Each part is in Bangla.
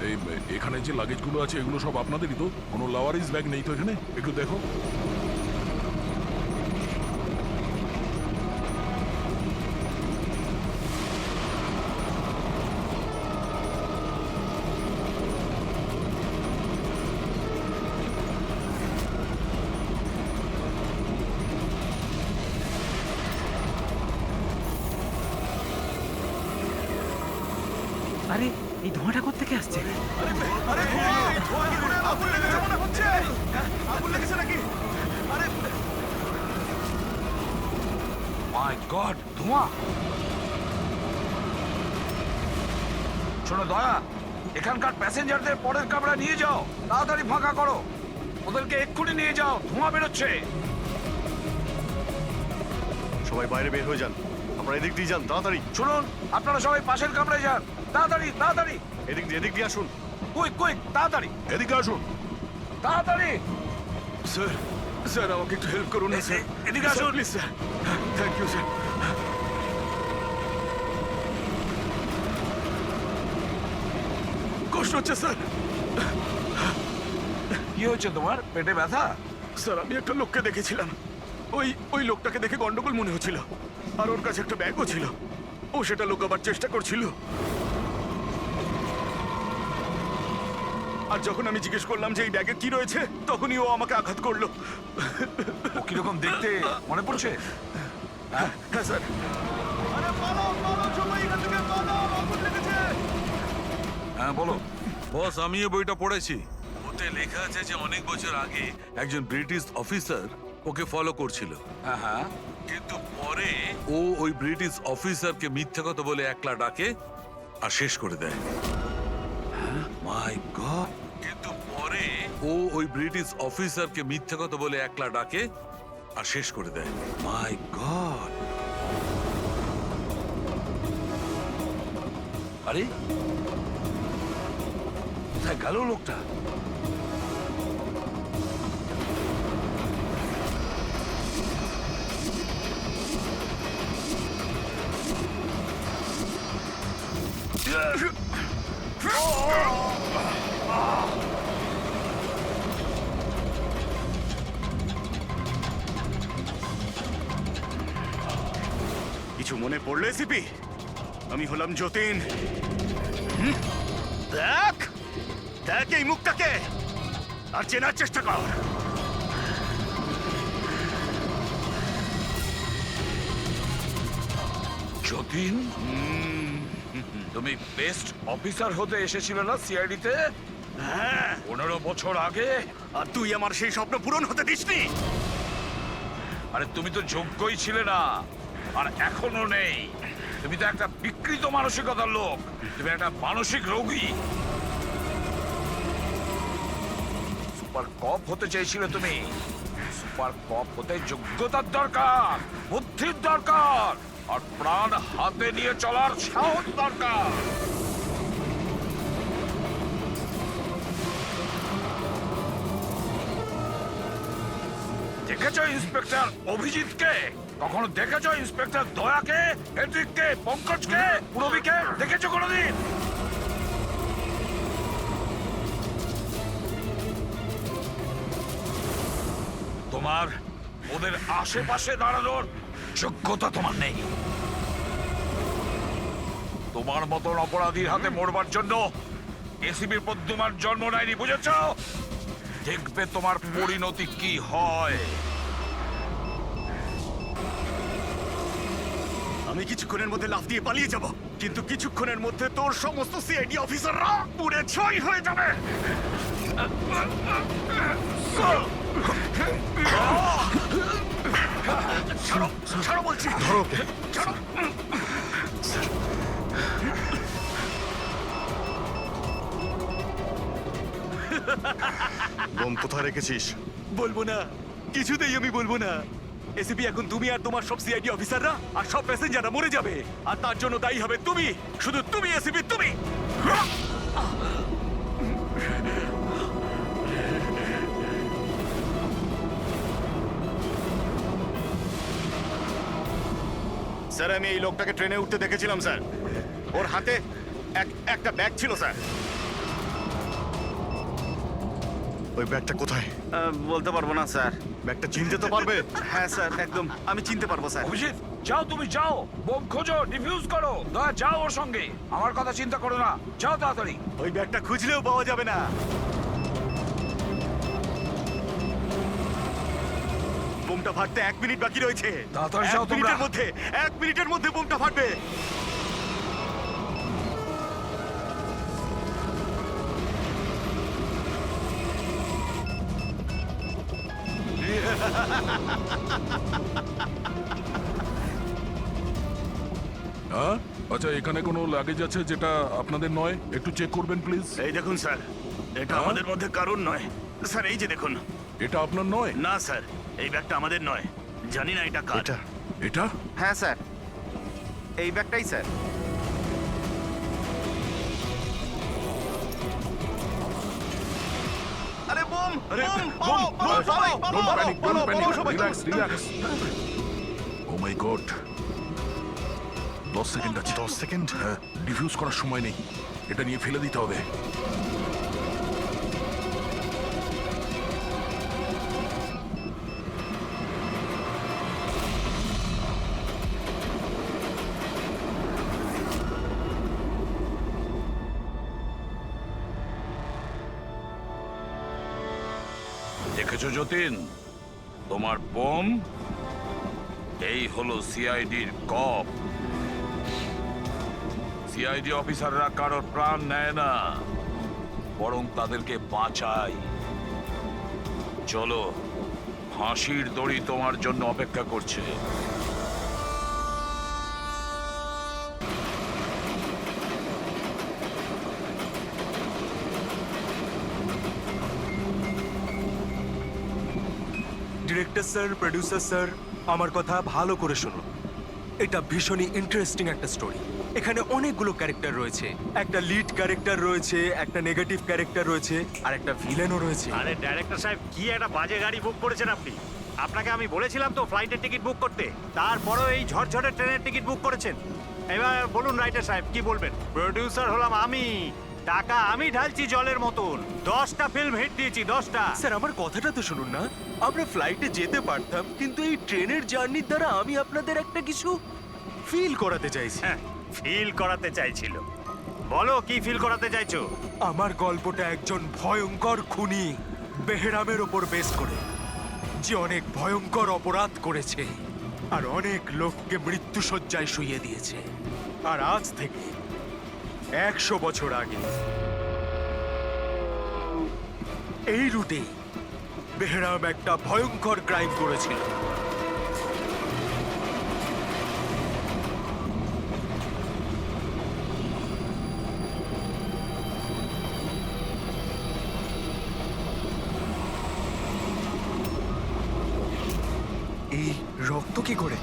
এই এখানে যে লাগেজগুলো আছে এগুলো সব আপনাদেরই তো? কোনো লাওয়ারিস ব্যাগ নেই তো এখানে? একটু দেখো। আরে এই ধোঁয়াটা কোত্থেকে আসছে? মাই গড, ধোঁয়া! শোনো দয়া, এখানকার প্যাসেঞ্জারদের পরের কামরা নিয়ে যাও, তাড়াতাড়ি ফাঁকা করো। ওদেরকে এক্ষুনি নিয়ে যাও, ধোঁয়া বেরোচ্ছে। সবাই বাইরে বের হয়ে যান, আপনারা এদিক দিয়ে যান তাড়াতাড়ি। শুনুন, আপনারা সবাই পাশের কামরায় যান, তাড়াতাড়ি তাড়াতাড়ি। এদিক দিয়ে আসুন। কুইক কুইক, তাড়াতাড়ি এদিকে আসুন। তাড়াতাড়ি। স্যার, স্যার আমাকে একটু হেল্প করুন না স্যার। এদিকে আসুন please sir. Thank you sir. কষ্ট হচ্ছে স্যার। কি হয়েছে তোমার? পেটে ব্যথা? স্যার আমি একটা লোককে দেখেছিলাম, ওই লোকটাকে দেখে গন্ডগোল মনে হচ্ছিল, আর ওর কাছে একটা ব্যাগও ছিল। ও সেটা লুকাবার চেষ্টা করছিল। আর যখন আমি জিজ্ঞেস করলাম যে এই ব্যাগে কি রয়েছে, তখনই ও আমাকে আঘাত করলো। ও কিরকম দেখতে মনে পড়ছে? হ্যাঁ স্যার। হ্যাঁ বলো। বস, আমিও বইটা পড়েছি। ওতে লেখা আছে যে অনেক বছর আগে একজন ব্রিটিশ অফিসার ওকে ফলো করছিল, হ্যাঁ হ্যাঁ। কিন্তু পরে ও ওই ব্রিটিশ অফিসারকে মিথ্যা কথা বলে একলা ডাকে আর শেষ করে দেয়। মাই গড! কিন্তু পরে ও ওই ব্রিটিশ অফিসারকে মিথ্যা কথা বলে একলা ডাকে আর শেষ করে দেয়। মাই গড! আরে কোথায় গেল লোকটা? কিছু মনে পড়লে সিপি? আমি হলাম যতীন। দেখ দেখ এই মুখটাকে, আর চেনার চেষ্টা কর। যতীন, তুমি বেস্ট অফিসার হতে এসেছিলে না সিআইডিতে হ্যাঁ, 15 বছর আগে? আর তুই আমার সেই স্বপ্ন পূরণ হতে দিসনি। আরে তুমি তো যোগ্যই ছিলে না, আর এখনো নেই। তুমি তো একটা বিকৃত মানসিকতার লোক, তুমি একটা মানসিক রোগী। সুপার কপ হতে চেয়েছিলে তুমি। সুপার কপ হতে যোগ্যতার দরকার, বুদ্ধির দরকার, আর প্রাণ হাতে নিয়ে চলার সাহস দরকার। দেখেছো ইন্সপেক্টর অভিজিৎকে? কখনো দেখেছো ইন্সপেক্টর দয়াকে, হেড্রিককে, পঙ্কজকে, পুরবীকে? দেখেছো কোনোদিন? তোমার ওদের আশেপাশে দাঁড়ানোর যোগ্যতা তোমার নেই। তোমার মতন অপরাধীর হাতে মরবার জন্য এসিবির পদ্মমার জন্ম নেয়নি, বুঝেছো? দেখবে তোমার পরিণতি কি হয়। আমি কিছুক্ষণের মধ্যে লাফ দিয়ে পালিয়ে যাব, কিন্তু কিছুক্ষণের মধ্যে তোর সমস্ত সিআইডি অফিসাররা পুড়ে ছাই হয়ে যাবে। ছাড়ো, ছাড়ো বলছি। ধরো, ছাড়ো। বোম কোথায় রেখেছিস? বলবো না, কিছুতেই আমি বলবো না। এসিপি, এখন তুমি আর তোমার সব সিআইডি অফিসাররা আর সব প্যাসেঞ্জাররা মরে যাবে, আর তার জন্য দায়ী হবে তুমি, শুধু তুমি এসিপি, তুমি। স্যার, আমি এই লোকটাকে ট্রেনে উঠতে দেখেছিলাম স্যার। ওর হাতে একটা ব্যাগ ছিল স্যার। ওই ব্যাগটা কোথায়? বলতে পারবো না স্যার। ব্যাগটা চিনতে তো পারবে? হ্যাঁ স্যার, একদম আমি চিনতে পারবো স্যার। অভিজিৎ যাও, তুমি যাও, বোম খোঁজো, ডিফিউজ করো, দয়া যাও ওর সঙ্গে। আমার কথা চিন্তা করো না, যাও তাড়াতাড়ি। ওই ব্যাগটা খুঁজলেও পাওয়া যাবে না। বোমটা ফাটতে 1 মিনিট বাকি রয়েছে। তাড়াতাড়ি যাও তোমরা। 1 মিনিটের মধ্যে বোমটা ফাটবে। হ্যাঁ আচ্ছা, এখানে কোনো লাগেজ আছে যেটা আপনাদের নয়? একটু চেক করবেন প্লিজ। এই দেখুন স্যার, এটা হ্যাঁ? আমাদের মধ্যে কারণ নয়। স্যার এই যে দেখুন। এটা আপনার নয়? না স্যার, এই ব্যাগটা আমাদের নয়। জানি না এটা কার। এটা এটা হ্যাঁ স্যার, এই ব্যাগটাই স্যার। আরে বোম! আরে, বোম! বোম! পালাও, পালাও, পালাও, ডোন্ট পালাও, প্যানিক, পালাও, ডোন্ট প্যানিক, পালাও, সবাই, রিল্যাক্স, পালাও। রিল্যাক্স। ও মাই গড, 10 সেকেন্ড আছে। 10 সেকেন্ড? হ্যাঁ, ডিফিউজ করার সময় নেই, এটা নিয়ে ফেলে দিতে হবে। দেখেছো যতীন, তোমার বোম এই হলো সিআইডির কপ। সিআইডি অফিসাররা কারোর প্রাণ নেয় না, বরং তাদেরকে বাঁচায়। চলো, ফাঁসির দড়ি তোমার জন্য অপেক্ষা করছে। ডিরেক্টর স্যার, প্রোডিউসার স্যার, আমার কথা ভালো করে শুনুন। এটা ভীষণই ইন্টারেস্টিং একটা স্টোরি। এখানে অনেকগুলো ক্যারেক্টার রয়েছে। একটা লিড ক্যারেক্টার রয়েছে, একটা নেগেটিভ ক্যারেক্টার রয়েছে, আর একটা ভিলেনও রয়েছে। আরে ডাইরেক্টর সাহেব, কি একটা বাজে গাড়ি বুক করেছেন আপনি। আপনাকে আমি বলেছিলাম তো ফ্লাইটের টিকিট বুক করতে, তারপরেও এই ঝড়ঝড়ে ট্রেনের টিকিট বুক করেছেন। এবার বলুন রাইটার সাহেব, কি বলবেন? প্রোডিউসার হলাম আমি, টাকা আমি ঢালছি জলের মতন। 10টা ফিল্ম হিট দিয়েছি, 10টা। স্যার আমার কথাটা তো শুনুন না। আমরা ফ্লাইটে যেতে পারতাম, কিন্তু এই ট্রেনের জার্নির দ্বারা আমি আপনাদের একটা কিছু ফিল করাতে চাইছি। হ্যাঁ, ফিল করাতে চাইছিল। বলো, কি ফিল করাতে চাইছো? আমার গল্পটা একজন ভয়ঙ্কর খুনি বেহরামের ওপর বেস করে, যে অনেক ভয়ঙ্কর অপরাধ করেছে আর অনেক লোককে মৃত্যুশয্যায় শুইয়ে দিয়েছে। আর আজ থেকে 100 বছর আগে এই রুটে বেহরাম একটা ভয়ঙ্কর ক্রাইম করেছিল। এই রক্ত কি করে?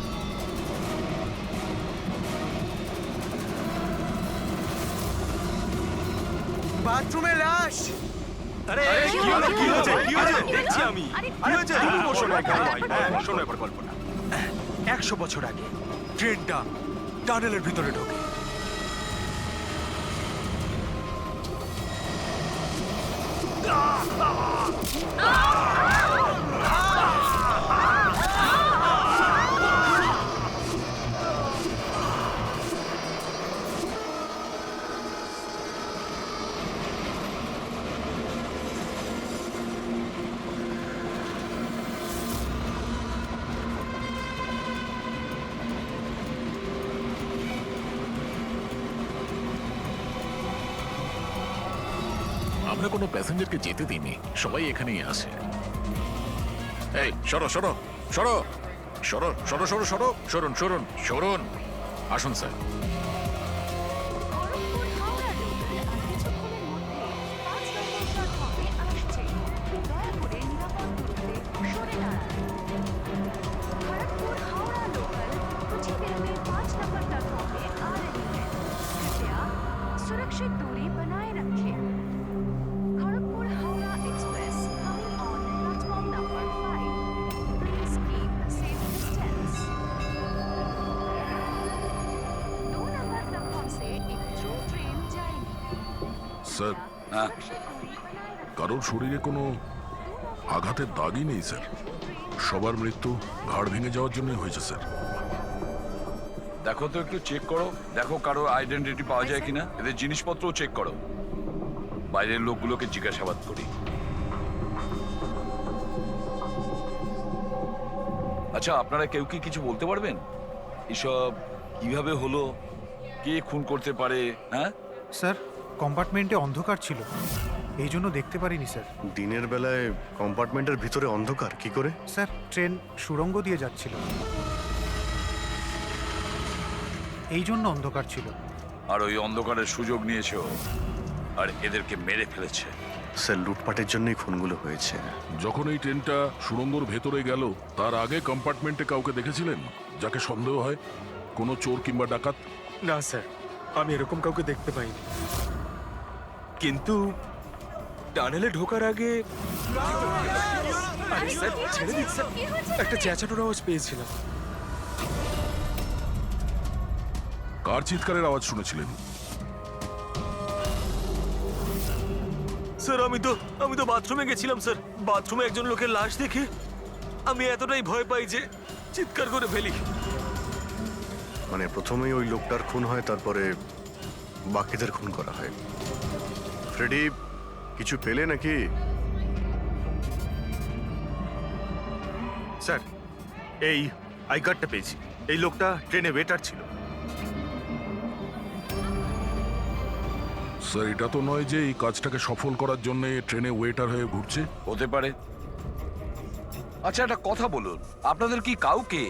বাথরুমে লাশ। আরে কি হলো? কি হয়েছে? কি হয়েছে? দেখছি আমি। কি হয়েছে? শোনো এবার গল্পটা। 100 বছর আগে ট্রেনটা টানেলের ভিতরে ঢোকে। আমরা কোনো প্যাসেঞ্জারকে যেতে দিইনি, সবাই এখানেই আসে। এই সরো সরো সরো সরো সরো সরো সরো সরুন সরুন সরুন, আসুন স্যার। খড়গপুর হাওড়া লোকাল আর কিছুক্ষণের মধ্যে 5 নম্বর প্ল্যাটফর্মে আসছে। দয়া করে নিরাপদ দূরত্বে সরে দাঁড়ান। खड़गपुर हावड़ा लोकल कुछ ही देर में 5 नंबर प्लेटफॉर्म में आ रही है। कृपया सुरक्षित दूरी बनाए रखें। Kharagpur Howrah express coming on platform number 5। Please keep safe distance. 2 number platform से एक थ्रू ट्रेन जाएगी। স্যার, হ্যাঁ, सुरक्षित दूरी बनाए रखें। কারোর শরীরে কোনো আঘাতের দাগই নেই স্যার। সবার মৃত্যু ঘাড় ভেঙে যাওয়ার জন্যই হয়েছে স্যার। দেখো তো একটু চেক করো, দেখো কারো আইডেন্টিটি পাওয়া যায় কিনা, এদের জিনিসপত্রও চেক করো। বাইরের লোকগুলোকে জিজ্ঞাসাবাদ করি। আচ্ছা, আপনারা কেউ কি কিছু বলতে পারবেন? এসব কিভাবে হলো, কে খুন করতে পারে? হ্যাঁ স্যার, কম্পার্টমেন্টে অন্ধকার ছিল, এই জন্য দেখতে পারিনি স্যার। দিনের বেলায় কম্পার্টমেন্টের ভিতরে অন্ধকার কি করে? স্যার, ট্রেন সুড়ঙ্গ দিয়ে যাচ্ছিল, এই জন্য অন্ধকার ছিল। আর ওই অন্ধকারের সুযোগ নিয়েছে ও, আর এদেরকে মেরে ফেলেছে। স্যার, লুটপাটের জন্যই খুনগুলো হয়েছে। যখন এই ট্রেনটা সুড়ঙ্গর ভেতরে গেল তার আগে কম্পার্টমেন্টে কাউকে দেখেছিলেন যাকে সন্দেহ হয়? কোনো চোর কিংবা ডাকাত? না স্যার, আমি এরকম কাউকে দেখতে পাইনি, কিন্তু টানেলে ঢোকার আগে আরে স্যার, ছেড়ে দিন স্যার, একটা চেঁচানোর আওয়াজ পেয়েছিলাম। কার চিৎকারের আওয়াজ শুনেছিলেন? স্যার, আমি তো বাথরুমে গেছিলাম স্যার। বাথরুমে একজন লোকের লাশ দেখে আমি এতটাই ভয় পাই যে চিৎকার করে ফেলি। মানে প্রথমেই ওই লোকটার খুন হয়, তারপরে বাকিদের খুন করা হয়। ফ্রেডি, কিছু পেলে নাকি? স্যার, এই আই কার্ডটা পেয়েছি, এই লোকটা ট্রেনে ওয়েটার ছিল। স্যার, এটা তো নয় যে এই কাজটাকে সফল করার জন্য ট্রেনে ওয়েটার হয়ে ঘুরছে। হতে পারে। আচ্ছা, একটা কথা বলুন, আপনাদের কি কাউকে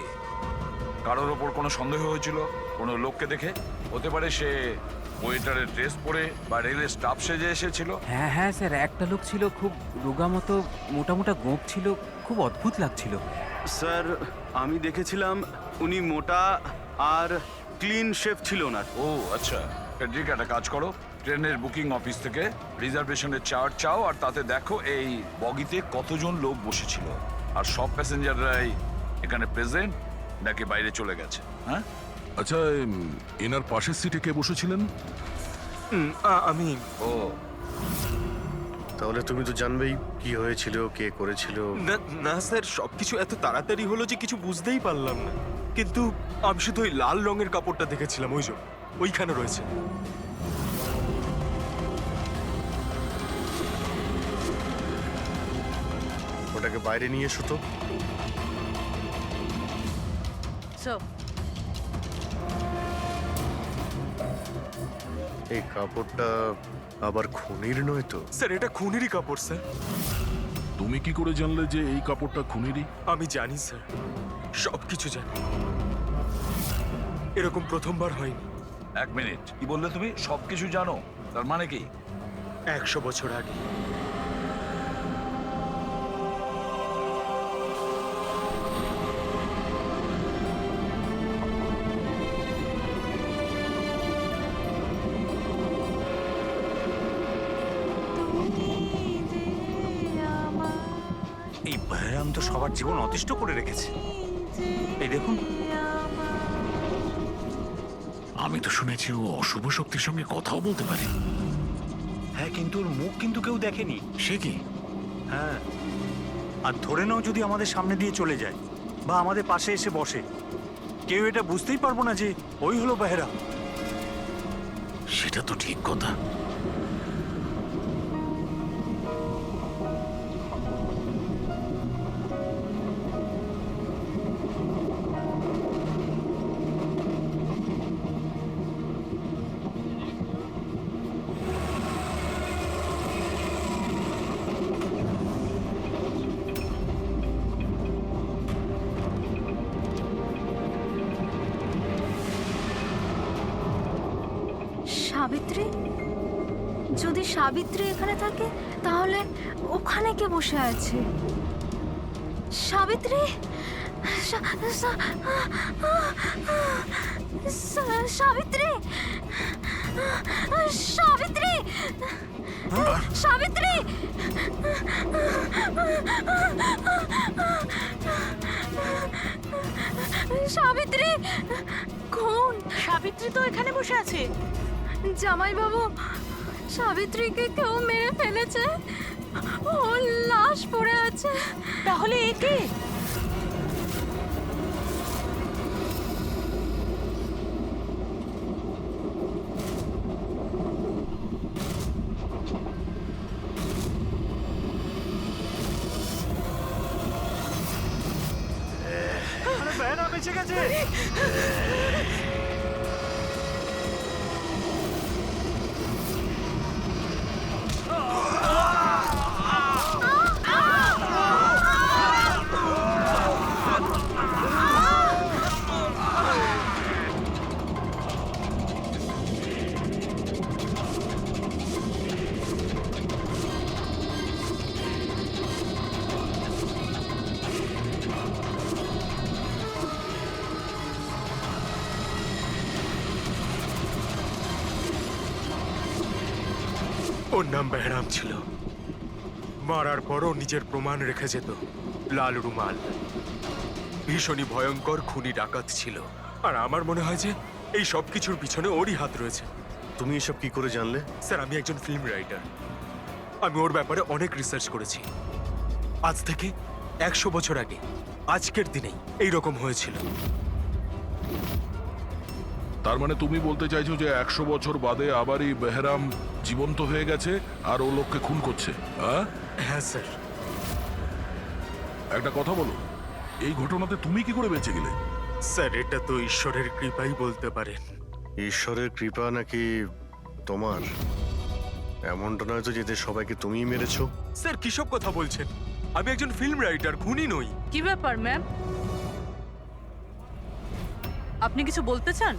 কারোর ওপর কোনো সন্দেহ হয়েছিল কোনো লোককে দেখে? হতে পারে সে ওয়েটারের ড্রেস পরে বা রেলের স্টাফ সেজে এসেছিল। হ্যাঁ হ্যাঁ স্যার, একটা লোক ছিল, খুব রোগা মতো, মোটা মোটা গোঁফ ছিল, খুব অদ্ভুত লাগছিল। স্যার, আমি দেখেছিলাম উনি মোটা আর ক্লিন শেফ ছিল না। ও আচ্ছা, ফেডরিক, একটা কাজ করো, ট্রেনের বুকিং অফিস থেকে রিজার্ভেশনের চার্ট চাও, আর তাতে দেখো এই বগিতে কতজন লোক বসেছিল, আর সব প্যাসেঞ্জাররাই এখানে প্রেজেন্ট নাকি বাইরে চলে গেছে। হ্যাঁ, আচ্ছা, এনার পাশের সিটে কে বসেছিলেন? আমি ও তাহলে তুমি তো জানবেই কি হয়েছিল, কে করেছিল। না স্যার, সবকিছু এত তাড়াতাড়ি হলো যে কিছু বুঝতেই পারলাম না, কিন্তু আমি শুধু ওই লাল রঙের কাপড়টা দেখেছিলাম, ওই যে ওইখানে রয়েছে। ওটাকে বাইরে নিয়ে এসো তো। এই কাপড়টা আবার খুনির নয় তো? স্যার, এটা খুনেরই কাপড় স্যার। তুমি কি করে জানলে যে এই কাপড়টা খুনেরই? আমি জানি স্যার, সবকিছু জানি, এরকম প্রথমবার হয়নি। এক মিনিট, কি বললে তুমি? সবকিছু জানো, তার মানে কি? 100 বছর আগে এই বহরাম তো সবার জীবন অতিষ্ঠ করে রেখেছে। এই দেখুন, আমি তো শুনেছি ও অশুভ শক্তির সঙ্গে কথাও বলতে পারে। হ্যাঁ, কিন্তু ওর মুখ কিন্তু কেউ দেখেনি। সে কি? হ্যাঁ, আর ধরে নাও যদি আমাদের সামনে দিয়ে চলে যায় বা আমাদের পাশে এসে বসে, কেউ এটা বুঝতেই পারবো না যে ওই হলো বেহেরা। সেটা তো ঠিক কথা। সাবিত্রী, যদি সাবিত্রী এখানে থাকে তাহলে ওখানে কে বসে আছে? সাবিত্রী, সাবিত্রী, সাবিত্রী, সাবিত্রী, সাবিত্রী, কোন সাবিত্রী? তো এখানে বসে আছে। জামাই বাবু, সাবিত্রীকে কেউ মেরে ফেলেছে। ও লাশ পড়ে আছে। তাহলে এ কে? আরে বেহরাম বেঁচে গেছে। ওর নাম বেহরাম ছিল। মারার পরও নিজের প্রমাণ রেখে যেত। লাল রুমাল। ভীষণই ভয়ঙ্কর খুনি ডাকাত ছিল। আর আমার মনে হয় যে এই সব কিছুর পিছনে ওরই হাত রয়েছে। তুমি এসব কি করে জানলে? স্যার, আমি একজন ফিল্ম রাইটার। আমি ওর ব্যাপারে অনেক রিসার্চ করেছি। আজ থেকে 100 বছর আগে আজকের দিনেই এইরকম হয়েছিল। তার মানে তুমি বলতে চাইছো যে 100 বছর বাদে আবারই বেহরাম জীবন্ত হয়ে গেছে আর ও লোককে খুন করছে? হ্যাঁ হ্যাঁ স্যার। একটা কথা বলো, এই ঘটনাতে তুমি কি করে বেঁচে গেলে? স্যার, এটা তো ঈশ্বরের কৃপাই বলতে পারেন। ঈশ্বরের কৃপা নাকি তোমার? এমনটা নয় তো যে এদের সবাইকে তুমিই মেরেছো? স্যার, কিসব কথা বলছেন? আমি একজন ফিল্ম রাইটার, খুনি নই। কি ব্যাপার ম্যাম? আপনি কিছু বলতে চান?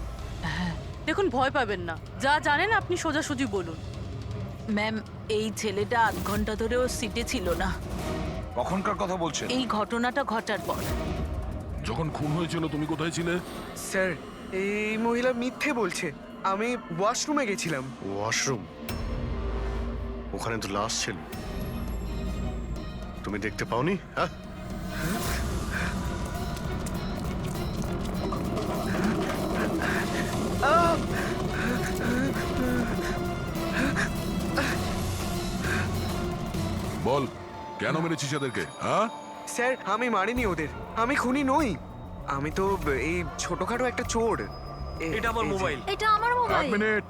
দেখুন, ভয় পাবেন না, যা জানেন আপনি সোজাসুজি বলুন। ম্যাম, এই ছেলেটা 8 ঘন্টা ধরেও সিটে ছিল না। কখনকার কথা বলছেন? এই ঘটনাটা ঘটার পর। যখন খুন হয়েছিল তুমি কোথায় ছিলে? স্যার, এই মহিলা মিথ্যে বলছে। আমি ওয়াশরুমে গেছিলাম। ওয়াশরুম? ওখানে তো লাশ ছিল। তুমি দেখতে পাওনি? হ্যাঁ, বল, কেন মেরেছিস এদেরকে? হ্যাঁ স্যার, আমি মারিনি ওদের। আমি খুনি নই। আমি তো এই ছোটখাটো একটা চোর। এটা আমার মোবাইল। এটা আমার এক মোবাইল। মিনিট।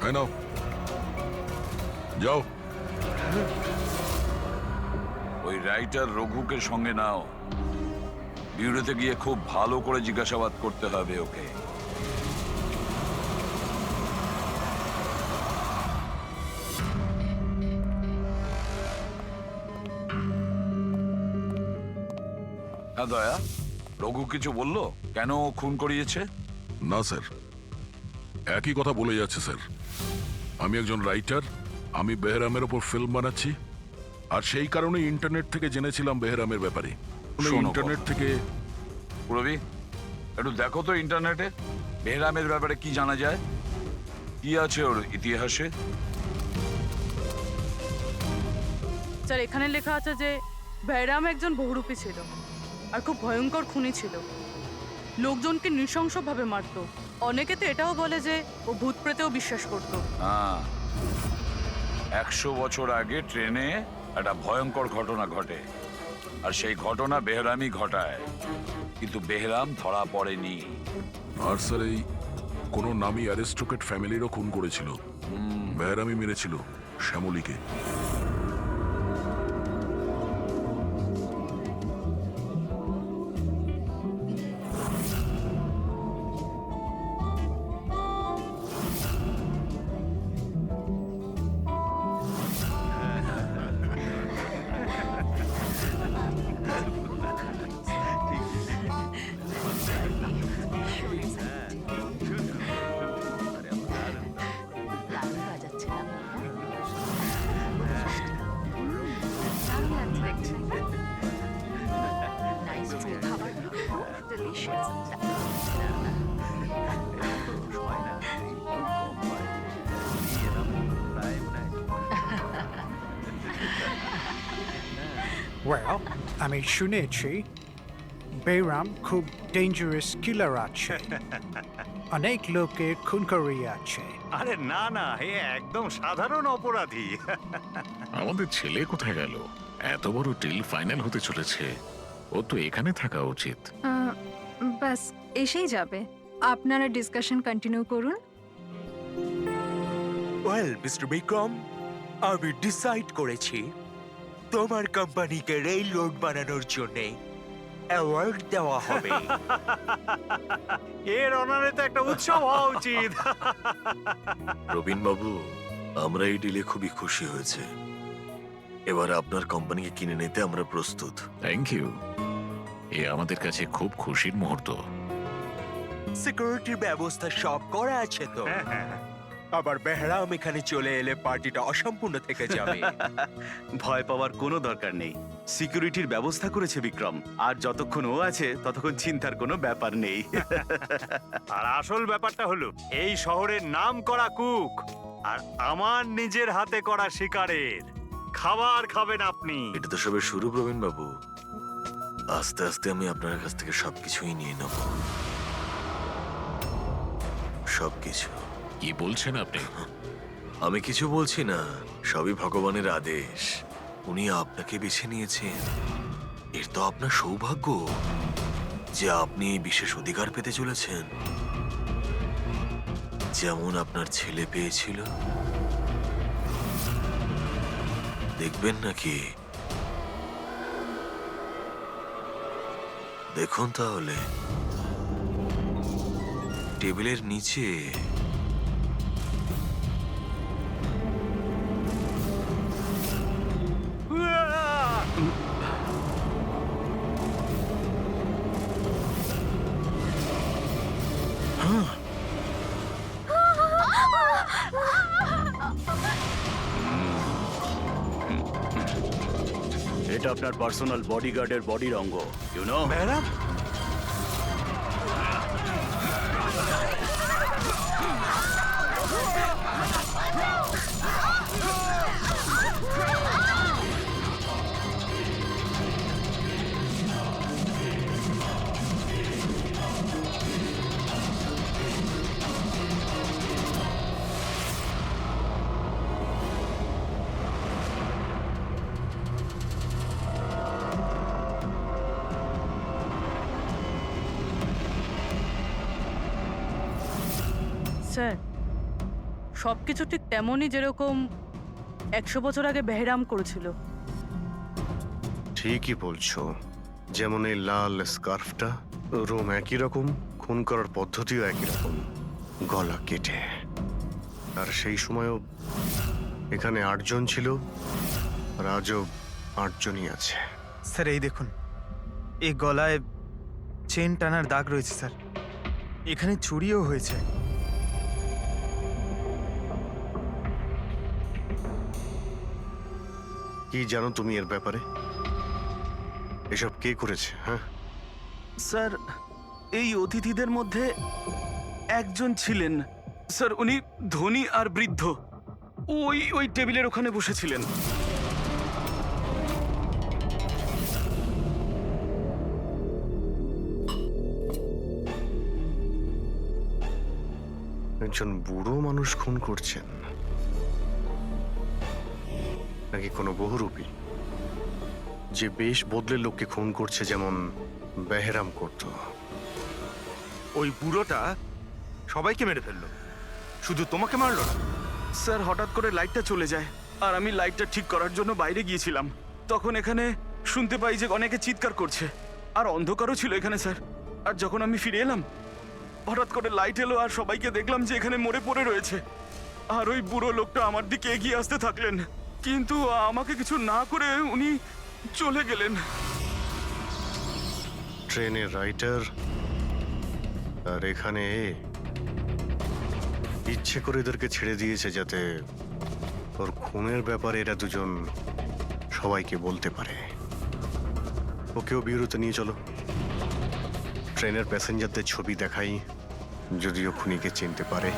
এই নাও, যাও। ওই রাইটার রঘুকে সঙ্গে নাও। বিউরোতে গিয়ে খুব ভালো করে জিজ্ঞাসাবাদ করতে হবে ওকে। হ্যাঁ দয়া, রঘু কিছু বললো কেন ও খুন করিয়েছে? না স্যার, একই কথা বলে যাচ্ছে স্যার। আমি একজন রাইটার, আমি বেহরামের ওপর ফিল্ম বানাচ্ছি, আর সেই কারণে ইন্টারনেট থেকে জেনেছিলাম বেহরামের ব্যাপারে। শোনো ইন্টারনেট থেকে রবি, একটু দেখো তো ইন্টারনেটে বেহরামের ব্যাপারে কি জানা যায়, কি আছে ওর ইতিহাসে। স্যার, এখানে লেখা আছে যে বেহরাম একজন বহুরূপী ছিল আর খুব ভয়ঙ্কর খুনি ছিল। লোকজনকে নৃশংসভাবে মারতো। অনেকে তো এটাও বলে যে ও ভূত প্রেতেও বিশ্বাস করত। হ্যাঁ, 100 বছর আগে ট্রেনে একটা ভয়ঙ্কর ঘটনা ঘটে, আর সেই ঘটনা বেহরামই ঘটায়, কিন্তু বেহরাম ধরা পড়েনি। আর স্যার, এই কোনো নামী অ্যারিস্টোক্রেট ফ্যামিলিরও খুন করেছিল। বেহরামই মেরেছিল শ্যামলীকে। দারুণ বাজাচ্ছে না? Nice food. খাবারগুলো খুব delicious। Well, আমি শুনেছি বেহরাম খুব ডেঞ্জারাস কিলার আছে অনেক লোকের খুন করিয়ে আছে আরে না না এ একদম সাধারণ অপরাধী। আমাদের ছেলে কোথায় গেল? এত বড় ডিল ফাইনাল হতে চলেছে, ও তো এখানে থাকা উচিত। বাস এসেই যাবে, আপনারা ডিসকাশন কন্টিনিউ করুন। ওয়েল মিস্টার বিক্রম, আমি ডিসাইড করেছি তোমার কোম্পানিকে রেল রোড বানানোর জন্য অ্যাওয়ার্ড দেওয়া হবে। এর অনারে তো একটা উৎসব হওয়া উচিত। রবিন বাবু, আমরা এই ডিলে খুবই খুশি হয়েছে। এবার আপনার কোম্পানিকে কিনে নিতে আমরা প্রস্তুত। থ্যাংক ইউ, এ আমাদের কাছে খুব খুশির মুহূর্ত। সিকিউরিটির ব্যবস্থা সব করা আছে তো? আবার বেহরাম এখানে চলে এলে পার্টিটা অসম্পূর্ণ থেকে যাবে। ভয় পাওয়ার কোনো দরকার নেই, সিকিউরিটির ব্যবস্থা করেছে বিক্রম, আর যতক্ষণ ও আছে ততক্ষণ চিন্তার কোনো ব্যাপার নেই। আর আসল ব্যাপারটা হলো এই শহরের নাম করা কুক আর আমার নিজের হাতে করা শিকারের খাবার খাবেন আপনি। এটা তো সবে শুরু প্রবীণ বাবু, আস্তে আস্তে আমি আপনার কাছ থেকে সবকিছুই নিয়ে নেব, সবকিছু। কি বলছেন আপনি? আমি কিছু বলছি না, সবই ভগবানের আদেশ। উনি আপনাকে বেছে নিয়েছেন, এর তো আপনার সৌভাগ্য যে আপনি এই বিশেষ অধিকার পেতে চলেছেন, যেমন আপনার ছেলে পেয়েছিল। দেখবেন নাকি? দেখুন তাহলে, টেবিলের নিচে এটা আপনার পার্সোনাল বডিগার্ডের বডির অঙ্গ, ইউ নো। ম্যাডাম, স্যার, সব কিছু ঠিক তেমনই যেরকম 100 বছর আগে বেহরাম করেছিল। ঠিকই বলছো, যেমন এই লাল স্কার্ফটা, রুম একই রকম, খুন করার পদ্ধতিও একই রকম, গলা কেটে। আর সেই সময়ও এখানে 8 জন ছিল, আর আজও 8 জনই আছে। স্যার এই দেখুন, এই গলায় চেন টানার দাগ রয়েছে স্যার, এখানে চুরিও হয়েছে। কি জানো তুমি এর ব্যাপারে? এসব কে করেছে? হ্যাঁ স্যার, এই অতিথিদের মধ্যে একজন ছিলেন স্যার, উনি ধনী আর বৃদ্ধ, ওই টেবিলের ওখানে বসেছিলেন। একজন বুড়ো মানুষ খুন করছেন, নাকি কোনো বহুরূপী যে বেশ বদলে লোককে খুন করছে, যেমন বেহরাম করত? ওই বুড়োটা সবাইকে মেরে ফেললো, শুধু তোমাকে মারলো না। স্যার, হঠাৎ করে লাইটটা চলে যায়, আর আমি লাইটটা ঠিক করার জন্য বাইরে গিয়েছিলাম। তখন এখানে শুনতে পাই যে অনেকে চিৎকার করছে, আর অন্ধকারও ছিল এখানে স্যার। আর যখন আমি ফিরে এলাম, হঠাৎ করে লাইট এলো আর সবাইকে দেখলাম যে এখানে মরে পড়ে রয়েছে। আর ওই বুড়ো লোকটা আমার দিকে এগিয়ে আসতে থাকলেন, কিন্তু আমাকে কিছু না করে উনি চলে গেলেন। ট্রেনের রাইটার আর এখানে ইচ্ছে করে এদেরকে ছেড়ে দিয়েছে যাতে ওর খুনের ব্যাপারে এরা দুজন সবাইকে বলতে পারে। ওকেও বিরতি নিয়ে চলো, ট্রেনের প্যাসেঞ্জারদের ছবি দেখাই, যদিও খুনিকে চিনতে পারে।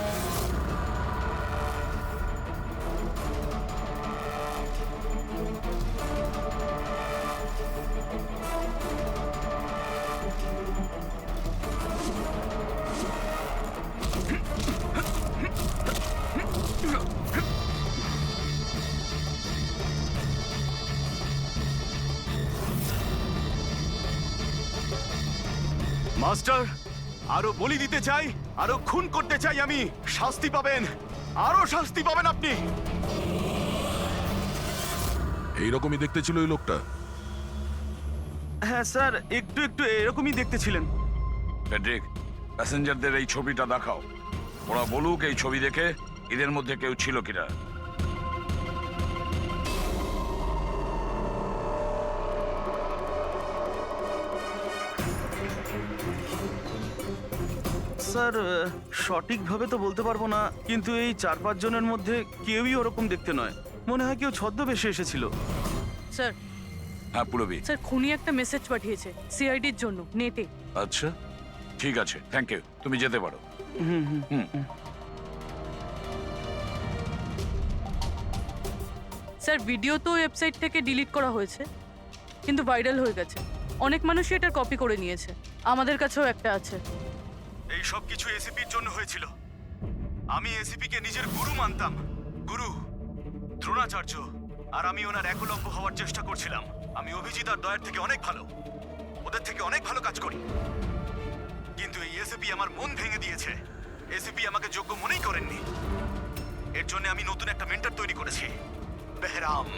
মাস্টার, আরো বলি দিতে চাই, আরো খুন করতে চাই আমি। শাস্তি পাবেন, আরো শাস্তি পাবেন আপনি। এইরকমই দেখতে ছিল ওই লোকটা। হ্যাঁ স্যার, একটু একটু এরকমই দেখতে ছিলেন। ফেডরিক, প্যাসেঞ্জারদের এই ছবিটা দেখাও। ওরা বলুক এই ছবি দেখে এদের মধ্যে কেউ ছিল কিনা। স্যার, সঠিকভাবে তো বলতে পারবো না, কিন্তু এই 4-5 জনের মধ্যে কেউই ওরকম দেখতে নয়। মনে হয় কেউ ছদ্মবেশে এসেছিল। স্যার, হ্যাঁ পুরবি। স্যার খুনি একটা মেসেজ পাঠিয়েছে সিআইডির জন্য নেটে। আচ্ছা, ঠিক আছে, থ্যাংক ইউ, তুমি যেতে পারো। স্যার ভিডিও তো ওয়েবসাইট থেকে ডিলিট করা হয়েছে, কিন্তু ভাইরাল হয়ে গেছে। অনেক মানুষই এটার কপি করে নিয়েছে। আমাদের কাছেও একটা আছে। এই সব কিছু এসিপির জন্য হয়েছিল। আমি এসিপিকে নিজের গুরু মানতাম, গুরু দ্রোণাচার্য। আর আমি ওনার একলব্য হওয়ার চেষ্টা করছিলাম। আমি অভিজিৎ আর দয়ার থেকে অনেক ভালো, ওদের থেকে অনেক ভালো কাজ করি। কিন্তু এই এসিপি আমার মন ভেঙে দিয়েছে। এসিপি আমাকে যোগ্য মনেই করেননি। এর জন্য আমি নতুন একটা মেন্টর তৈরি করেছি, বেহরাম।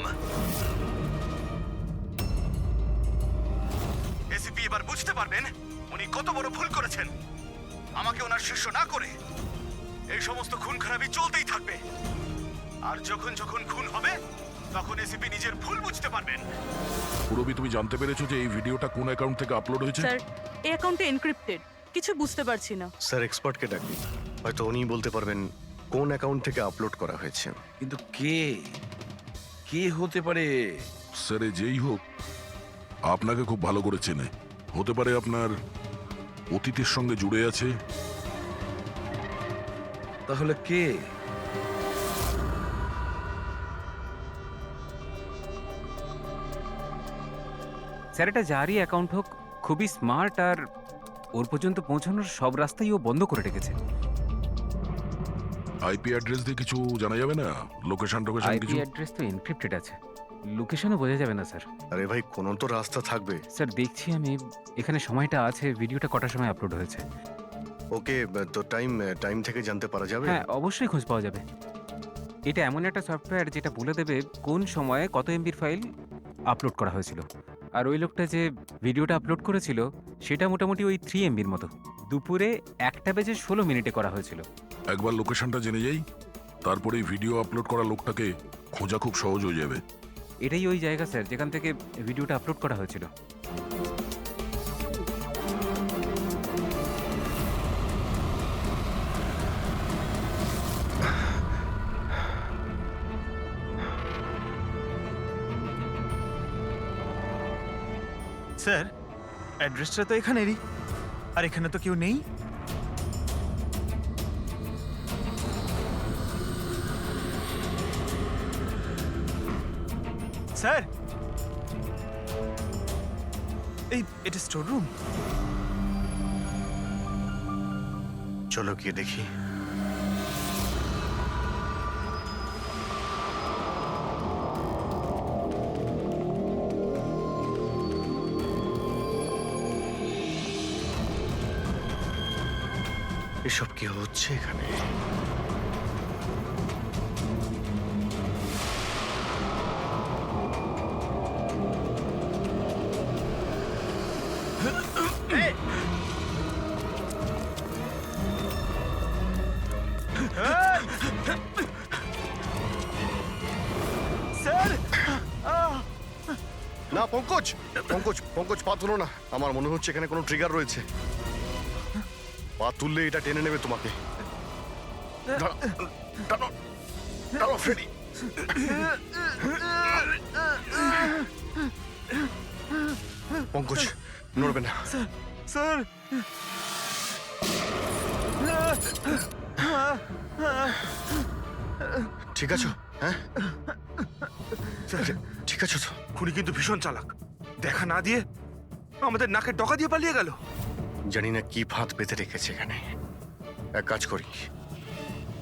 এসিপি এবার বুঝতে পারবেন উনি কত বড় ভুল করেছেন। আমাকে ওনার শিষ্য না করে এই সমস্ত খুন খারাপি চলতেই থাকবে। আর যখন যখন খুন হবে তখন এসিপি নিজের ভুল বুঝতে পারবেন। পুরবি, তুমি জানতে পেরেছো যে এই ভিডিওটা কোন অ্যাকাউন্ট থেকে আপলোড হয়েছে? স্যার, এই অ্যাকাউন্টে এনক্রিপ্টেড, কিছু বুঝতে পারছি না। স্যার, এক্সপার্টকে ডাকি, হয়তো উনিই বলতে পারবেন কোন অ্যাকাউন্ট থেকে আপলোড করা হয়েছে। কিন্তু কে কে হতে পারে? স্যার, যেই হোক আপনাকে খুব ভালো করে চেনে। হতে পারে আপনার অতীতের সঙ্গে জুড়ে আছে। তাহলে কে? স্যার, এটা যারই অ্যাকাউন্ট হোক, খুবই স্মার্ট, আর ওর পর্যন্ত পৌঁছানোর সব রাস্তাই ও বন্ধ করে রেখেছে। আইপি অ্যাড্রেস দিয়ে কিছু জানা যাবে না? লোকেশন টোকেশন আইপি কিছু? অ্যাড্রেস তো এনক্রিপ্টেড আছে, লোকেশনও বোঝা যাবে না স্যার। আরে ভাই, কোনো তো রাস্তা থাকবে। স্যার দেখছি আমি, এখানে সময়টা আছে, ভিডিওটা কটার সময় আপলোড হয়েছে। ওকে, তো টাইম থেকে জানতে পারা যাবে? হ্যাঁ, অবশ্যই খোঁজ পাওয়া যাবে। এটা এমন একটা সফটওয়্যার যেটা বলে দেবে কোন সময়ে কত এমবির ফাইল আপলোড করা হয়েছিল। আর ওই লোকটা যে ভিডিওটা আপলোড করেছিল সেটা মোটামুটি ওই 3 এমবির মতো। দুপুরে 1:16 করা হয়েছিল। একবার লোকেশনটা জেনে যাই, তারপরে ভিডিও আপলোড করা লোকটাকে খোঁজা খুব সহজ হয়ে যাবে। এটাই ওই জায়গা স্যার যেখান থেকে ভিডিওটা আপলোড করা হয়েছিল। স্যার, অ্যাড্রেসটা তো এখানেরই, আর এখানে তো কেউ নেই। স্যার, এটা স্টোর রুম। চলো গিয়ে দেখি। এসব কি হচ্ছে এখানে? স্যার, না, পঙ্কজ পঙ্কজ পঙ্কজ, পা তুলো না। আমার মনে হচ্ছে এখানে কোনো ট্রিগার রয়েছে। পা তুললে এটা টেনে নেবে তোমাকে। দাঁড়াও, দাঁড়াও, দাঁড়াও ফ্রেডি। পঙ্কজ, নড়বে না। স্যার, ঠিক আছো? হ্যাঁ, ঠিক আছো তো? খুনি কিন্তু ভীষণ চালাক। দেখা না দিয়ে আমাদের নাকে ডকা দিয়ে পালিয়ে গেল। জানি না কি ফাঁদ পেতে রেখেছে এখানে। এক কাজ করি,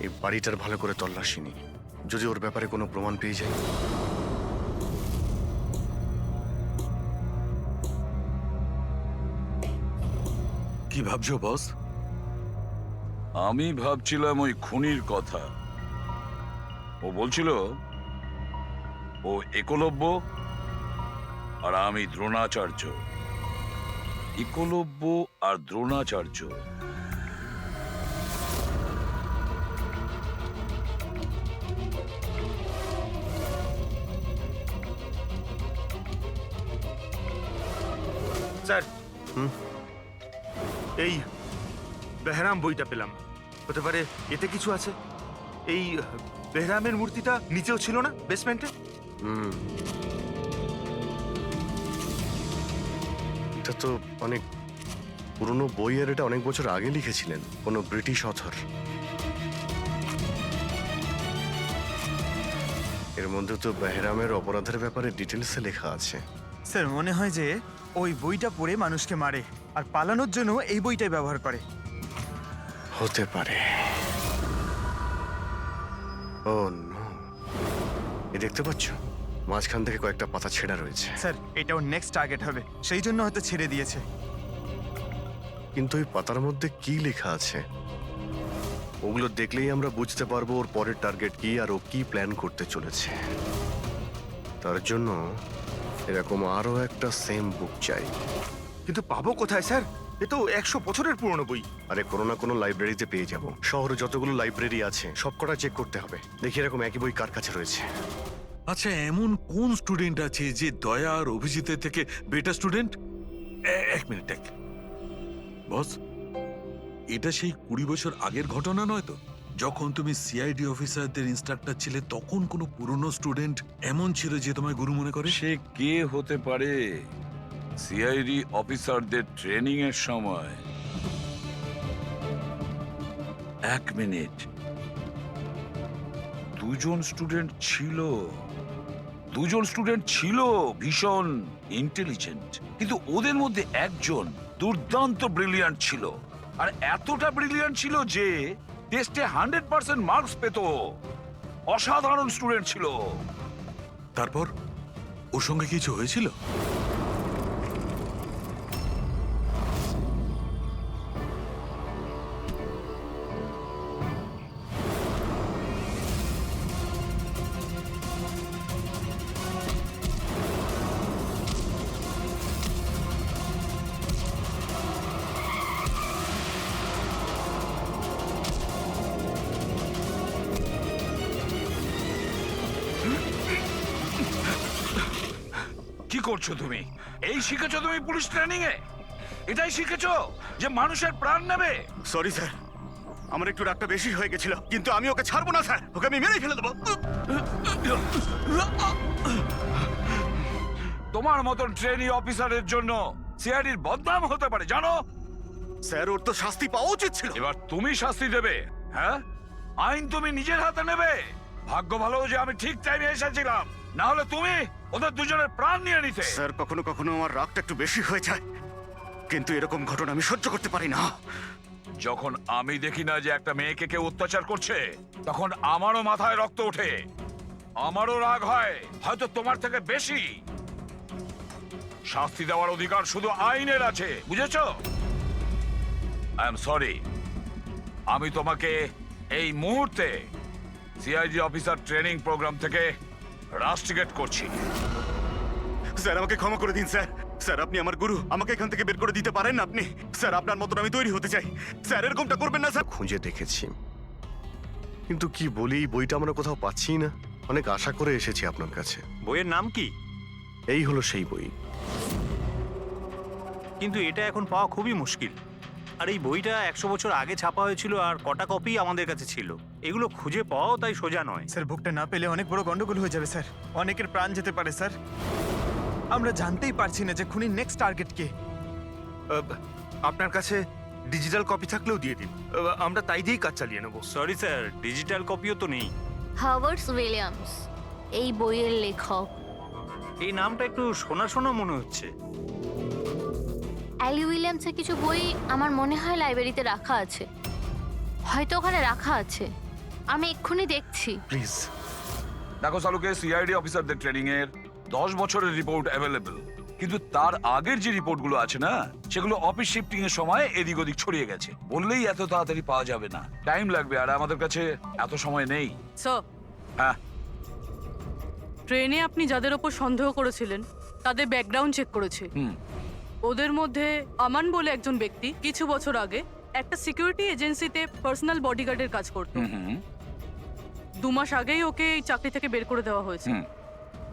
এই বাড়িটার ভালো করে তল্লাশি নি, যদি ওর ব্যাপারে কোনো প্রমাণ পেয়ে যাই। কি কি ভাবছো বস? আমি ভাবছিলাম ওই খুনির কথা। ও বলছিল ও একলব্য আর আমি দ্রোণাচার্য। একলব্য আর দ্রোণাচার্য। স্যার এই বেহরাম বইটা পেলাম, হতে পারে এতে কিছু আছে। এই বেহরামের মূর্তিটা নিচেও ছিল না বেসমেন্টে? এটা তো অনেক পুরনো বই, আর এটা অনেক বছর আগে লিখেছিলেন কোনো ব্রিটিশ অথর। এর মধ্যে তো বেহরামের অপরাধের ব্যাপারে ডিটেলসে লেখা আছে। স্যার মনে হয় যে ওই বইটা পড়ে মানুষকে মারে আর পালানোর জন্য এই বইটাই ব্যবহার করে। হতে পারে। ও নো, এই দেখতে পাচ্ছ মাঝখান থেকে কয়েকটা পাতা ছেঁড়া রয়েছে। স্যার এটাও নেক্সট টার্গেট হবে, সেই জন্য হয়তো ছেড়ে দিয়েছে। কিন্তু ওই পাতার মধ্যে কি লেখা আছে ওগুলো দেখলেই আমরা বুঝতে পারবো ওর পরের টার্গেট কি আর ও কি প্ল্যান করতে চলেছে। তার জন্য এরকম আরো একটা সেম বুক চাই। কিন্তু পাবো কোথায় স্যার? এ তো 100 বছরের পুরনো বই। আরে কোনো না কোনো লাইব্রেরিতে পেয়ে যাব। শহরে যতগুলো লাইব্রেরি আছে সবকটা চেক করতে হবে, দেখি এরকম একই বই কার কাছে রয়েছে। আচ্ছা, এমন কোন স্টুডেন্ট আছে যে দয়া আর অভিজিতের থেকে বেটার স্টুডেন্ট? এক মিনিট, বস, এটা সেই 20 বছর আগের ঘটনা নয় তো? যখন তুমি সিআইডি অফিসারদের ইনস্ট্রাক্টর ছিলে তখন কোনো পুরনো স্টুডেন্ট এমন ছিল যে তোমায় গুরু মনে করে? সে কে হতে পারে? সিআইডি অফিসারদের ট্রেনিং এর সময়। এক মিনিট, দুজন স্টুডেন্ট ছিল ভীষণ ইন্টেলিজেন্ট, কিন্তু ওদের মধ্যে একজন দুর্দান্ত ব্রিলিয়ান্ট ছিল, আর এতটা ব্রিলিয়ান্ট ছিল যে টেস্টে 100% মার্কস পেত। অসাধারণ স্টুডেন্ট ছিল। তারপর ওর সঙ্গে কিছু হয়েছিল? কি করছো তুমি? এই শিখেছো তুমি পুলিশ ট্রেনিং এ? এটাই শিখেছো যে মানুষের প্রাণ নেবে? সরি স্যার, আমার একটু রাগটা বেশি হয়ে গেছিল, কিন্তু আমি ওকে ছাড়বো না স্যার, ওকে আমি মেরেই ফেলে দেবো। তোমার মতন ট্রেনি অফিসারের জন্য সিআইডির বদনাম হতে পারে, জানো? স্যার ওর তো শাস্তি পাওয়া উচিত ছিল। এবার তুমি শাস্তি দেবে? হ্যাঁ, আইন তুমি নিজের হাতে নেবে। ভাগ্য ভালো যে আমি ঠিক টাইমে এসেছিলাম, না হলে তুমি ওদের দুজনের প্রাণ নিয়ে নিতে। স্যার কখনো কখনো আমার রাগটা একটু বেশি হয়ে যায়, কিন্তু এরকম ঘটনা আমি সহ্য করতে পারি না। যখন আমি দেখি না যে একটা মেয়েকে কেউ অত্যাচার করছে, তখন আমারও মাথায় রক্ত ওঠে, আমারও রাগ হয়, হয়তো তোমার থেকে বেশি। শাস্তি দেওয়ার অধিকার শুধু আইনের আছে, বুঝেছো? আই এম সরি, আমি তোমাকে এই মুহূর্তে সিআইডি অফিসার ট্রেনিং প্রোগ্রাম থেকে রাস্টিকেট করছি। স্যার আমাকে ক্ষমা করে দিন স্যার। স্যার আপনি আমার গুরু, আমাকে এখান থেকে বের করে দিতে পারেন না আপনি? স্যার আপনার মতন আমি তৈরি হতে চাই। স্যার এরকমটা করবেন না স্যার। খুঁজে দেখেছি, কিন্তু কি বলি, এই বইটা আমরা কোথাও পাচ্ছি না। অনেক আশা করে এসেছি আপনার কাছে। বইয়ের নাম কি? এই হলো সেই বই। কিন্তু এটা এখন পাওয়া খুবই মুশকিল। আর এই বইটা 100 বছর আগে ছাপা হয়েছিল, আর কটা কপি আমাদের কাছে ছিল। এগুলো খুঁজে পাওয়াও তাই সোজা নয়। স্যার বুকটা না পেলে অনেক বড় গন্ডগোল হয়ে যাবে স্যার, অনেকের প্রাণ যেতে পারে স্যার। আমরা জানতেই পারছি না যে খুনির নেক্সট টার্গেট কে। আপনার কাছে ডিজিটাল কপি থাকলেও দিয়ে দিন, আমরা তাই দিয়েই কাজ চালিয়ে নেব। সরি স্যার, ডিজিটাল কপিও তো নেই। হাওয়ার্ড উইলিয়ামস এই বইয়ের লেখক। এই নামটা একটু শোনা শোনা মনে হচ্ছে। অ্যালি উইলিয়ামসের কিছু বই আমার মনে হয় লাইব্রেরিতে রাখা আছে, হয়তো ওখানে রাখা আছে। আমি এক্ষুনি দেখছি। প্লিজ দেখো সালুকে, সিআইডি অফিসারদের ট্রেনিং এর 10 বছরের রিপোর্ট অ্যাভেলেবল, কিন্তু তার আগের যে রিপোর্টগুলো আছে না, সেগুলো অফিস শিফটিং এর সময় এদিক ওদিক ছড়িয়ে গেছে। বললেই এত তাড়াতাড়ি পাওয়া যাবে না, টাইম লাগবে, আর আমাদের কাছে এত সময় নেই। স্যার, হ্যাঁ, ট্রেনে আপনি যাদের ওপর সন্দেহ করেছিলেন তাদের ব্যাকগ্রাউন্ড চেক করেছি। ওদের মধ্যে আমান বলে একজন ব্যক্তি কিছু বছর আগে একটা সিকিউরিটি এজেন্সিতে পার্সোনাল বডিগার্ডের কাজ করত। 2 মাস আগেই ওকে এই চাকরি থেকে বের করে দেওয়া হয়েছে।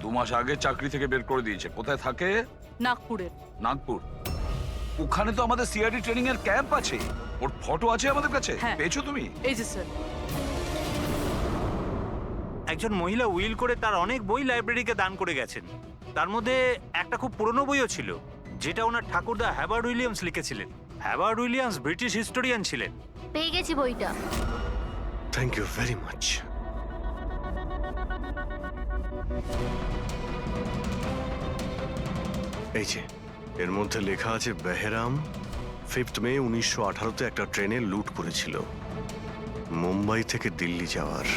2 মাস আগে চাকরি থেকে বের করে দিয়েছে। কোথায় থাকে? নাগপুরে। নাগপুর? ওখানে তো আমাদের সিআইডি ট্রেনিং এর ক্যাম্প আছে। ওর ফটো আছে আমাদের কাছে, পেয়েছো তুমি? এই যে স্যার। একজন মহিলা উইল করে তার অনেক বই লাইব্রেরিকে দান করে গেছেন। তার মধ্যে একটা খুব পুরনো বইও ছিল, যেটা ওনার ঠাকুরদা হ্যাবার্ড উইলিয়ামস লিখেছিলেন। হ্যাবার্ড উইলিয়ামস ব্রিটিশ হিস্টোরিয়ান ছিলেন। পেয়ে গেছি বইটা। Thank you very much. এই যে এর মধ্যে লেখা আছে বেহরাম 5 মে 1918-তে একটা ট্রেনে লুট করেছিল মুম্বাই থেকে দিল্লি যাওয়ার।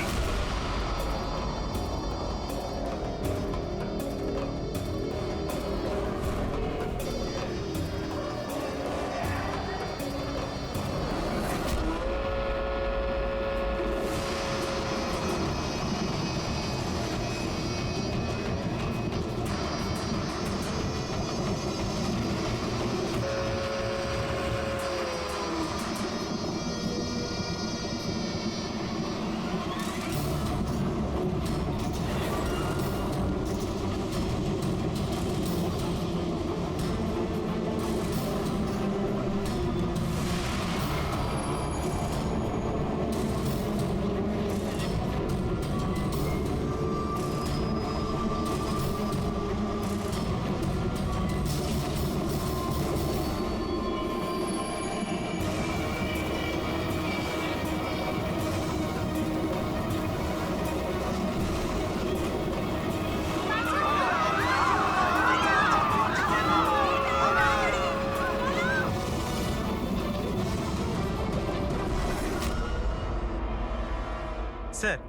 স্যার,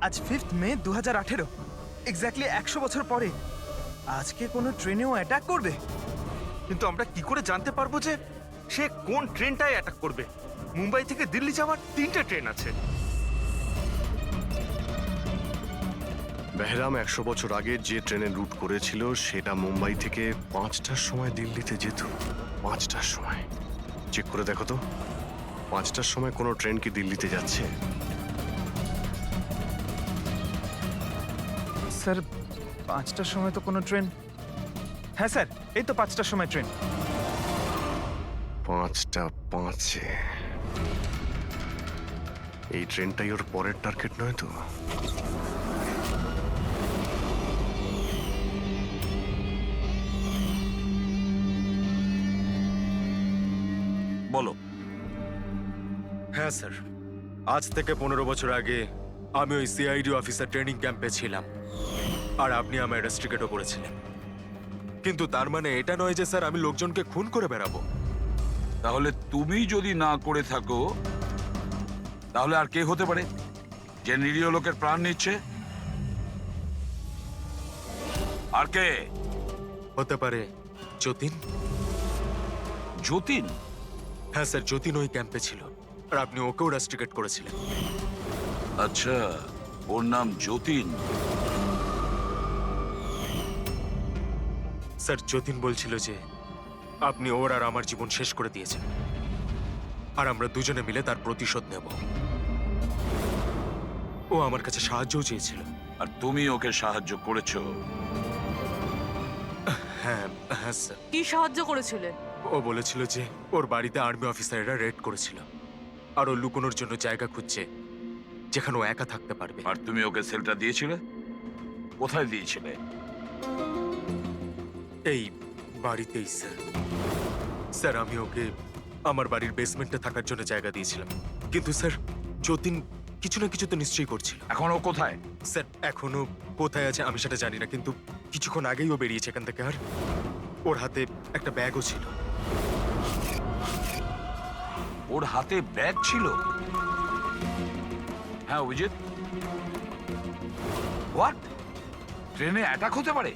আজ 5 মে 2018, এক্স্যাক্টলি 100 বছর পরে আজকে কোনো ট্রেনেও অ্যাটাক করবে। কিন্তু আমরা কি করে জানতে পারবো যে সে কোন ট্রেনটায় অ্যাটাক করবে? মুম্বাই থেকে দিল্লি যাওয়ার 3টে ট্রেন আছে। বেহরাম 100 বছর আগে যে ট্রেনে লুট করেছিল সেটা মুম্বাই থেকে 5টার সময় দিল্লিতে যেত। 5টার সময়? চেক করে দেখো তো, 5টার সময় কোনো ট্রেন কি দিল্লিতে যাচ্ছে? স্যার, 5টার সময় তো কোনো ট্রেন। হ্যাঁ স্যার, এই তো 5টার সময় ট্রেন। 5টা 5-এ এই ট্রেনটাই ওর পরের টার্গেট নয় তো? বলো। হ্যাঁ স্যার, আজ থেকে 15 বছর আগে আমি ওই সিআইডি অফিসার ট্রেনিং ক্যাম্পে ছিলাম, আর আপনি আমায় রেস্ট্রিকেটও করেছিলেন। কিন্তু তার মানে এটা নয় যে স্যার আমি লোকজনকে খুন করে বেড়াবো। তাহলে তুমি যদি না করে থাকো, তাহলে আর কে হতে পারে যে নিরীহ লোকের প্রাণ নিচ্ছে? আর কে হতে পারে? যতীন। যতীন? হ্যাঁ স্যার, যতীন ওই ক্যাম্পে ছিল, আর আপনি ওকেও রেস্ট্রিকেট করেছিলেন। আচ্ছা, ওর নাম যতীন? স্যার, যতীন বলছিল যে আপনি ওর আর আমার জীবন শেষ করে দিয়েছেন, আর আমরা দুজনে মিলে তার প্রতিশোধ নেব। ও আমার কাছে সাহায্যও চেয়েছিল। আর তুমি ওকে সাহায্য করেছো? হ্যাঁ হ্যাঁ স্যার। কি সাহায্য করেছিলে? ও বলেছিল যে ওর বাড়িতে আর্মি অফিসাররা রেড করেছিল, আর ও লুকোনোর জন্য জায়গা খুঁজছে যেখানে ও একা থাকতে পারবে। আর তুমি ওকে সেলটা দিয়েছিলে? কোথায় দিয়েছিলে? এই বাড়িতেই স্যার। স্যার, আমি ওকে আমার বাড়ির বেসমেন্টে থাকার জন্য জায়গা দিয়েছিলাম, কিন্তু স্যার যতীন কিছু না কিছু তো নিশ্চয়ই করছিল। এখন ও কোথায়? স্যার, এখনো কোথায় আছে আমি সেটা জানি না, কিন্তু কিছুক্ষণ আগেই ও বেরিয়েছে এখান থেকে, আর ওর হাতে একটা ব্যাগও ছিল। ওর হাতে ব্যাগ ছিল? হ্যাঁ অভিজিৎ, হোয়াট? ট্রেনে অ্যাটাক হতে পারে?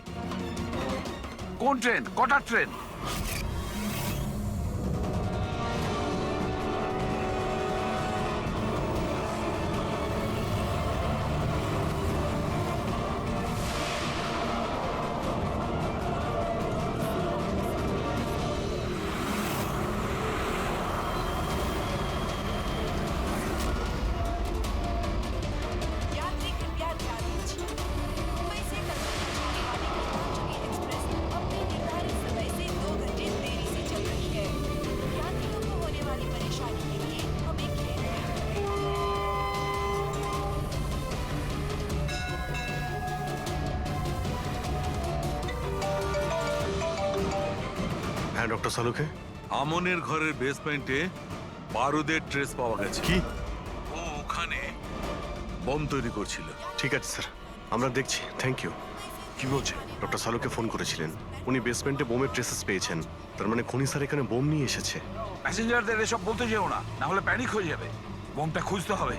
কোন ট্রেন? কটার ট্রেন? ডক্টর সালুকে? আমনের ঘরের বেসমেন্টে বারুদের ট্রেস পাওয়া গেছে। কি? ও ওখানে বোম তৈরি করছিল। ঠিক আছে স্যার, আমরা দেখছি। Thank you. কি বলছে? ডক্টর সালুকে ফোন করেছিলেন, উনি বেসমেন্টে বোমের ট্রেসেস পেয়েছেন। তার মানে খনি স্যার এখানে বোম নিয়ে এসেছে। প্যাসেঞ্জারদের এসব বলতে যেও না, না হলে প্যানিক হয়ে যাবে। বোমটা খুঁজতে হবে।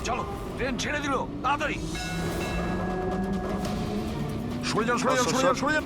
চলো, ট্রেন ছেড়ে দিল, তাড়াতাড়ি। সরে যান, সরে যান, সরে যান, সরে যান।